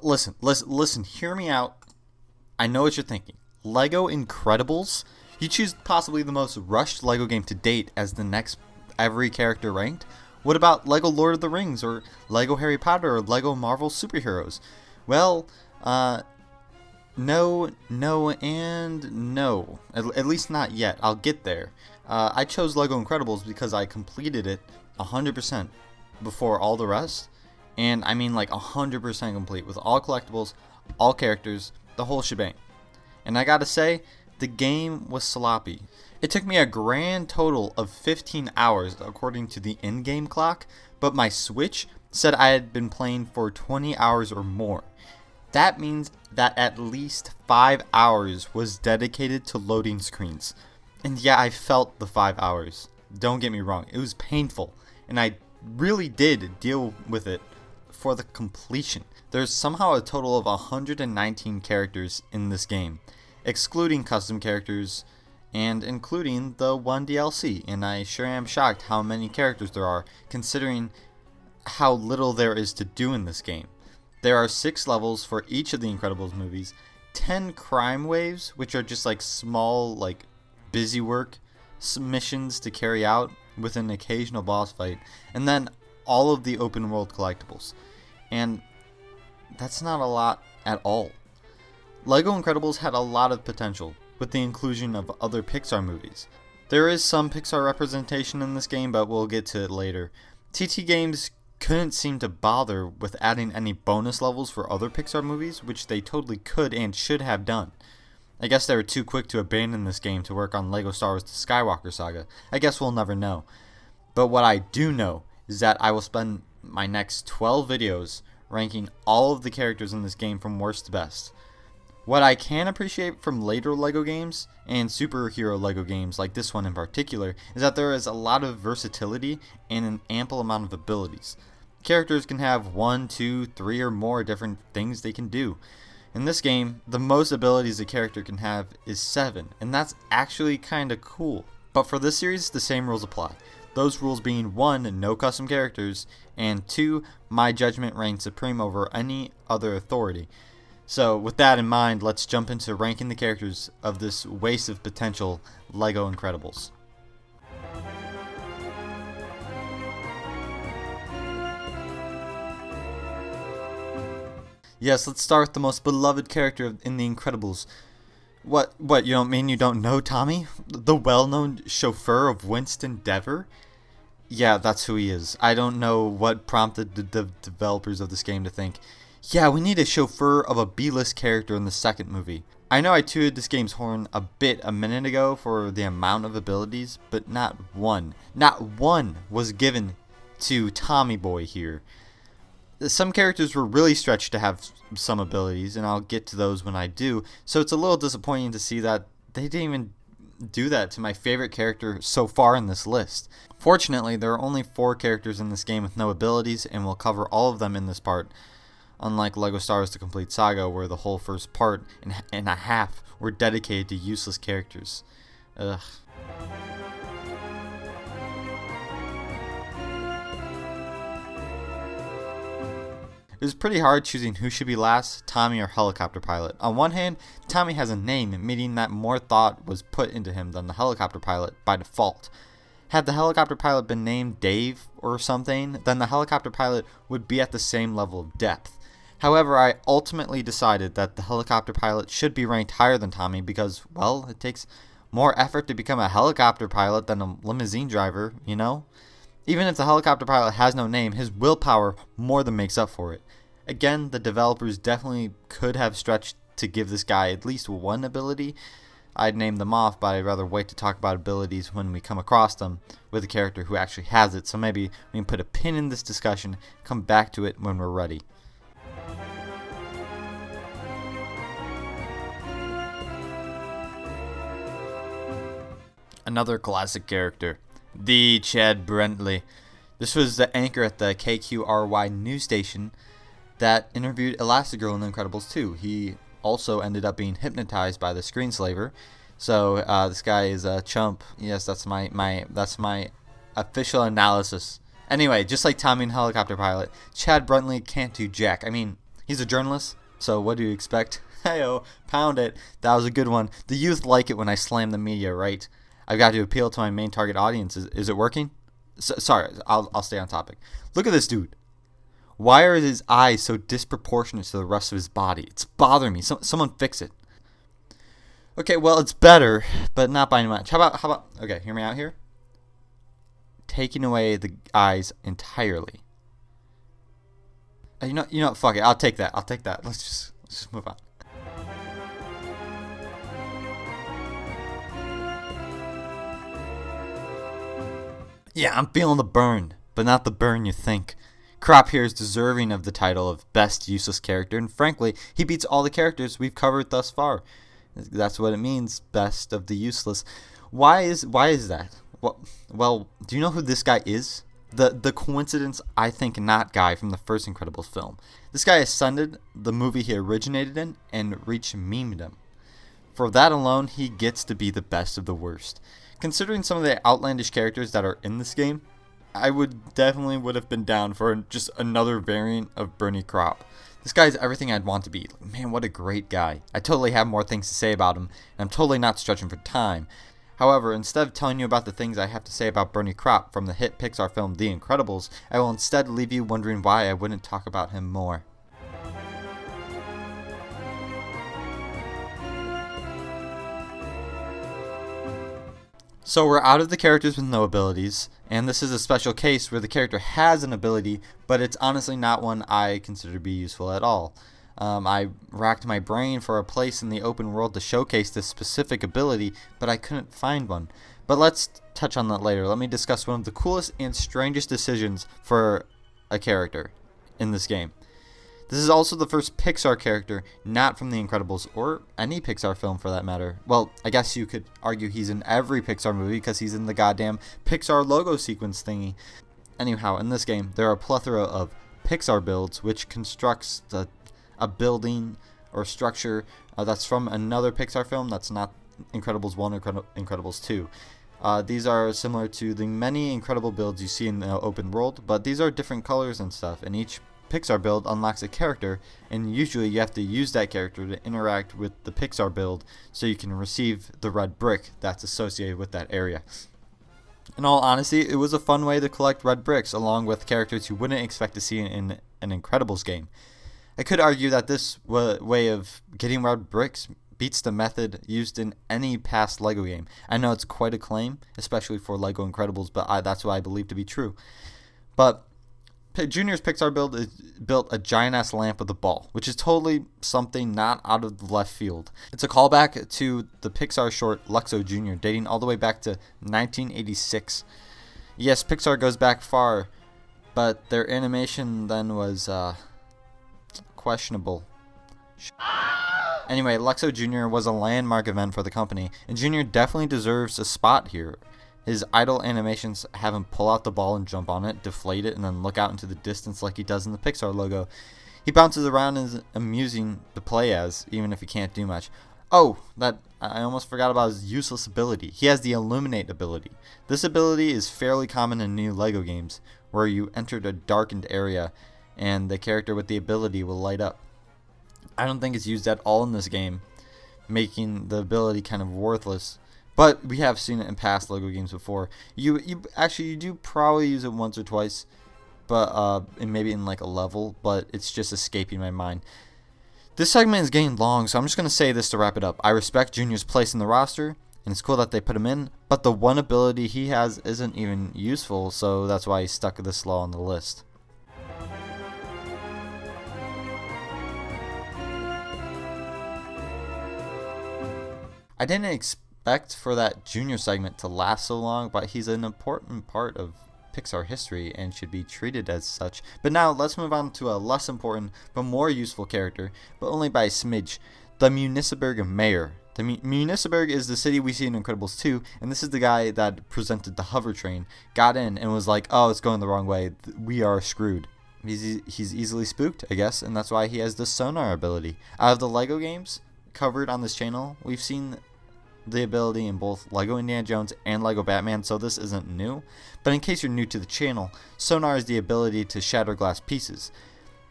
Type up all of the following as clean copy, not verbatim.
Listen, hear me out. I know what you're thinking. Lego Incredibles? You choose possibly the most rushed Lego game to date as the next every character ranked? What about Lego Lord of the Rings, or Lego Harry Potter, or Lego Marvel Superheroes? Well, no, and no. At least not yet. I'll get there. I chose Lego Incredibles because I completed it 100% before all the rest. And I mean like 100% complete with all collectibles, all characters, the whole shebang. And I gotta say, the game was sloppy. It took me a grand total of 15 hours according to the in-game clock, but my Switch said I had been playing for 20 hours or more. That means that at least 5 hours was dedicated to loading screens. And yeah, I felt the 5 hours. Don't get me wrong, it was painful, and I really did deal with it for the completion. There's somehow a total of 119 characters in this game, excluding custom characters and including the one DLC, and I sure am shocked how many characters there are considering how little there is to do in this game. There are 6 levels for each of the Incredibles movies, 10 crime waves, which are just like small, like busy work missions to carry out with an occasional boss fight, and then all of the open world collectibles. And that's not a lot at all. Lego Incredibles had a lot of potential with the inclusion of other Pixar movies. There is some Pixar representation in this game, but we'll get to it later. TT Games couldn't seem to bother with adding any bonus levels for other Pixar movies, which they totally could and should have done. I guess they were too quick to abandon this game to work on Lego Star Wars The Skywalker Saga. I guess we'll never know. But what I do know is that I will spend my next 12 videos ranking all of the characters in this game from worst to best. What I can appreciate from later Lego games, and superhero Lego games like this one in particular, is that there is a lot of versatility and an ample amount of abilities. Characters can have 1, 2, 3 or more different things they can do. In this game, the most abilities a character can have is 7, and that's actually kinda cool. But for this series, the same rules apply. Those rules being 1, no custom characters, and 2, my judgment reigns supreme over any other authority. So with that in mind, let's jump into ranking the characters of this waste of potential Lego Incredibles. Yes, let's start with the most beloved character in the Incredibles. What, you don't mean you don't know Tommy? The well-known chauffeur of Winston Dever? Yeah, that's who he is. I don't know what prompted the developers of this game to think, yeah, we need a chauffeur of a B-list character in the second movie. I know I tooted this game's horn a bit a minute ago for the amount of abilities, but not one was given to Tommy Boy here. Some characters were really stretched to have some abilities, and I'll get to those when I do, so it's a little disappointing to see that they didn't even do that to my favorite character so far in this list. Fortunately, there are only 4 characters in this game with no abilities, and we'll cover all of them in this part, unlike Lego Star Wars The Complete Saga, where the whole first part and a half were dedicated to useless characters. Ugh. It was pretty hard choosing who should be last, Tommy or Helicopter Pilot. On one hand, Tommy has a name, meaning that more thought was put into him than the Helicopter Pilot by default. Had the Helicopter Pilot been named Dave or something, then the Helicopter Pilot would be at the same level of depth. However, I ultimately decided that the Helicopter Pilot should be ranked higher than Tommy because, well, it takes more effort to become a helicopter pilot than a limousine driver, you know? Even if the Helicopter Pilot has no name, his willpower more than makes up for it. Again, the developers definitely could have stretched to give this guy at least one ability. I'd name them off, but I'd rather wait to talk about abilities when we come across them with a character who actually has it, so maybe we can put a pin in this discussion, come back to it when we're ready. Another classic character, the Chad Brentley. This was the anchor at the KQRY news station that interviewed Elastigirl in The Incredibles 2. He also ended up being hypnotized by the screenslaver. So this guy is a chump. Yes, that's my official analysis. Anyway, just like Tommy and Helicopter Pilot, Chad Brentley can't do jack. I mean, He's a journalist, so what do you expect? Heyo, pound it. That was a good one. The youth like it when I slam the media, right? I've got to appeal to my main target audience. Is it working? Sorry, I'll stay on topic. Look at this dude. Why are his eyes so disproportionate to the rest of his body? It's bothering me. Someone fix it. Okay, well, it's better, but not by much. How about, okay, hear me out here. Taking away the eyes entirely. You know, fuck it. I'll take that. Let's just move on. Yeah, I'm feeling the burn, but not the burn you think. Crop here is deserving of the title of Best Useless Character, and frankly, he beats all the characters we've covered thus far. That's what it means, Best of the Useless. Why is that? Well, do you know who this guy is? The coincidence, I think not guy from the first Incredibles film. This guy ascended the movie he originated in and reached memedom. For that alone, he gets to be the best of the worst. Considering some of the outlandish characters that are in this game, I definitely would have been down for just another variant of Bernie Crop. This guy's everything I'd want to be. Man, what a great guy. I totally have more things to say about him, and I'm totally not stretching for time. However, instead of telling you about the things I have to say about Bernie Crop from the hit Pixar film The Incredibles, I will instead leave you wondering why I wouldn't talk about him more. So we're out of the characters with no abilities, and this is a special case where the character has an ability, but it's honestly not one I consider to be useful at all. I racked my brain for a place in the open world to showcase this specific ability, but I couldn't find one. But let's touch on that later. Let me discuss one of the coolest and strangest decisions for a character in this game. This is also the first Pixar character not from The Incredibles, or any Pixar film for that matter. Well, I guess you could argue he's in every Pixar movie because he's in the goddamn Pixar logo sequence thingy. Anyhow, in this game, there are a plethora of Pixar builds, which constructs a building or structure that's from another Pixar film that's not Incredibles 1 or Incredibles 2. These are similar to the many incredible builds you see in the open world, but these are different colors and stuff, and each Pixar build unlocks a character, and usually you have to use that character to interact with the Pixar build so you can receive the red brick that's associated with that area. In all honesty, it was a fun way to collect red bricks along with characters you wouldn't expect to see in an Incredibles game. I could argue that this way of getting red bricks beats the method used in any past LEGO game. I know it's quite a claim, especially for LEGO Incredibles, but that's what I believe to be true. But Junior's Pixar build is built a giant-ass lamp with a ball, which is totally something not out of the left field. It's a callback to the Pixar short Luxo Jr., dating all the way back to 1986. Yes, Pixar goes back far, but their animation then was questionable. Anyway, Luxo Jr. was a landmark event for the company, and Junior definitely deserves a spot here. His idle animations have him pull out the ball and jump on it, deflate it, and then look out into the distance like he does in the Pixar logo. He bounces around and is amusing to play as, even if he can't do much. Oh, I almost forgot about his useless ability. He has the Illuminate ability. This ability is fairly common in new LEGO games, where you enter a darkened area, and the character with the ability will light up. I don't think it's used at all in this game, making the ability kind of worthless. But we have seen it in past LEGO games before. You do probably use it once or twice, but and maybe in like a level, but it's just escaping my mind. This segment is getting long, so I'm just gonna say this to wrap it up. I respect Junior's place in the roster, and it's cool that they put him in, but the one ability he has isn't even useful, so that's why he's stuck this low on the list. I didn't expect for that Junior segment to last so long, but he's an important part of Pixar history and should be treated as such. But now let's move on to a less important but more useful character, but only by a smidge, the Municipal Mayor. The Municipal is the city we see in Incredibles 2, and this is the guy that presented the hover train, got in, and was like, oh, it's going the wrong way, we are screwed. He's easily spooked, I guess, and that's why he has the sonar ability. Out of the LEGO games covered on this channel, we've seen the ability in both LEGO Indiana Jones and LEGO Batman, so this isn't new. But in case you're new to the channel, sonar is the ability to shatter glass pieces.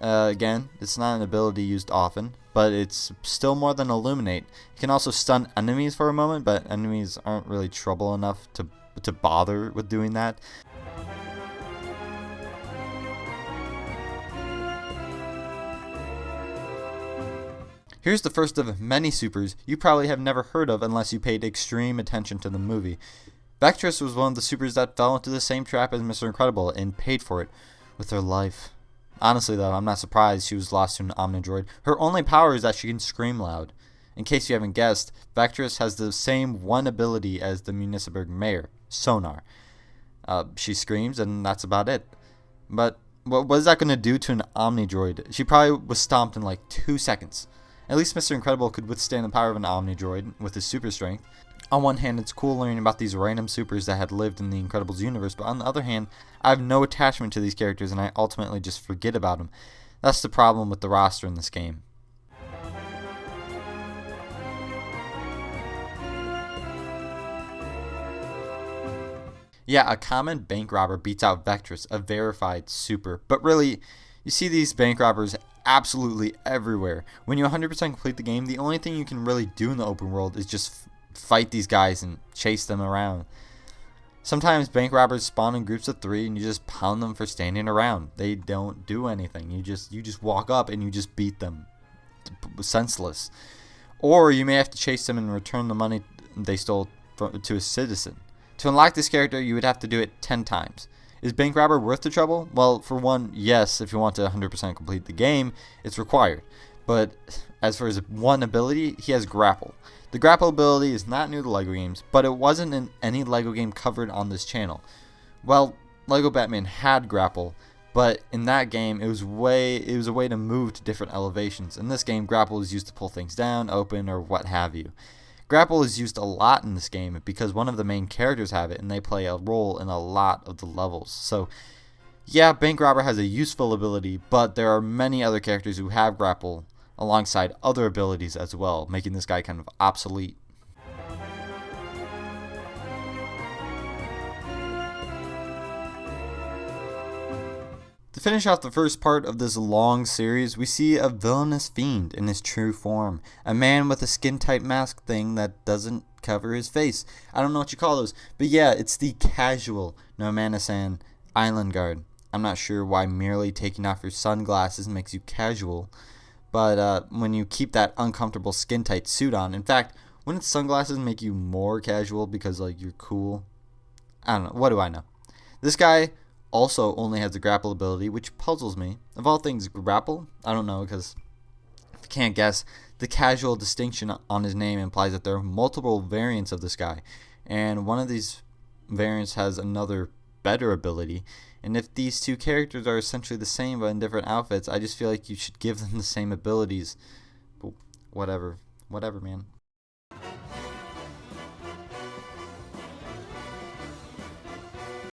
Again, it's not an ability used often, but it's still more than illuminate. It can also stun enemies for a moment, but enemies aren't really trouble enough to bother with doing that. Here's the first of many supers you probably have never heard of unless you paid extreme attention to the movie. Vectress was one of the supers that fell into the same trap as Mr. Incredible and paid for it with her life. Honestly though, I'm not surprised she was lost to an Omnidroid. Her only power is that she can scream loud. In case you haven't guessed, Vectress has the same one ability as the municipal mayor, Sonar. She screams and that's about it. But what is that going to do to an Omnidroid? She probably was stomped in like 2 seconds. At least Mr. Incredible could withstand the power of an Omnidroid with his super strength. On one hand, it's cool learning about these random supers that had lived in the Incredibles universe, but on the other hand, I have no attachment to these characters and I ultimately just forget about them. That's the problem with the roster in this game. Yeah, a common bank robber beats out Vectress, a verified super, but really, you see these bank robbers absolutely everywhere. When you 100% complete the game, the only thing you can really do in the open world is just fight these guys and chase them around. Sometimes bank robbers spawn in groups of 3 and you just pound them for standing around. They don't do anything. You just walk up and you just beat them senseless. Or you may have to chase them and return the money they stole to a citizen. To unlock this character, you would have to do it 10 times. Is Bank Robber worth the trouble? Well, for one, yes, if you want to 100% complete the game, it's required. But as for his one ability, he has grapple. The grapple ability is not new to LEGO games, but it wasn't in any LEGO game covered on this channel. Well, LEGO Batman had grapple, but in that game, it was a way to move to different elevations. In this game, grapple is used to pull things down, open, or what have you. Grapple is used a lot in this game because one of the main characters have it and they play a role in a lot of the levels. So yeah, Bank Robber has a useful ability, but there are many other characters who have grapple alongside other abilities as well, making this guy kind of obsolete. To finish off the first part of this long series, we see a villainous fiend in his true form. A man with a skin-tight mask thing that doesn't cover his face. I don't know what you call those, but yeah, it's the casual Nomanisan Island Guard. I'm not sure why merely taking off your sunglasses makes you casual, but when you keep that uncomfortable skin-tight suit on, in fact, wouldn't sunglasses make you more casual because like you're cool? I don't know, what do I know? This guy also only has the grapple ability, which puzzles me. Of all things, grapple? I don't know, because if you can't guess, the casual distinction on his name implies that there are multiple variants of this guy, and one of these variants has another better ability. And if these two characters are essentially the same but in different outfits, I just feel like you should give them the same abilities. But whatever, man.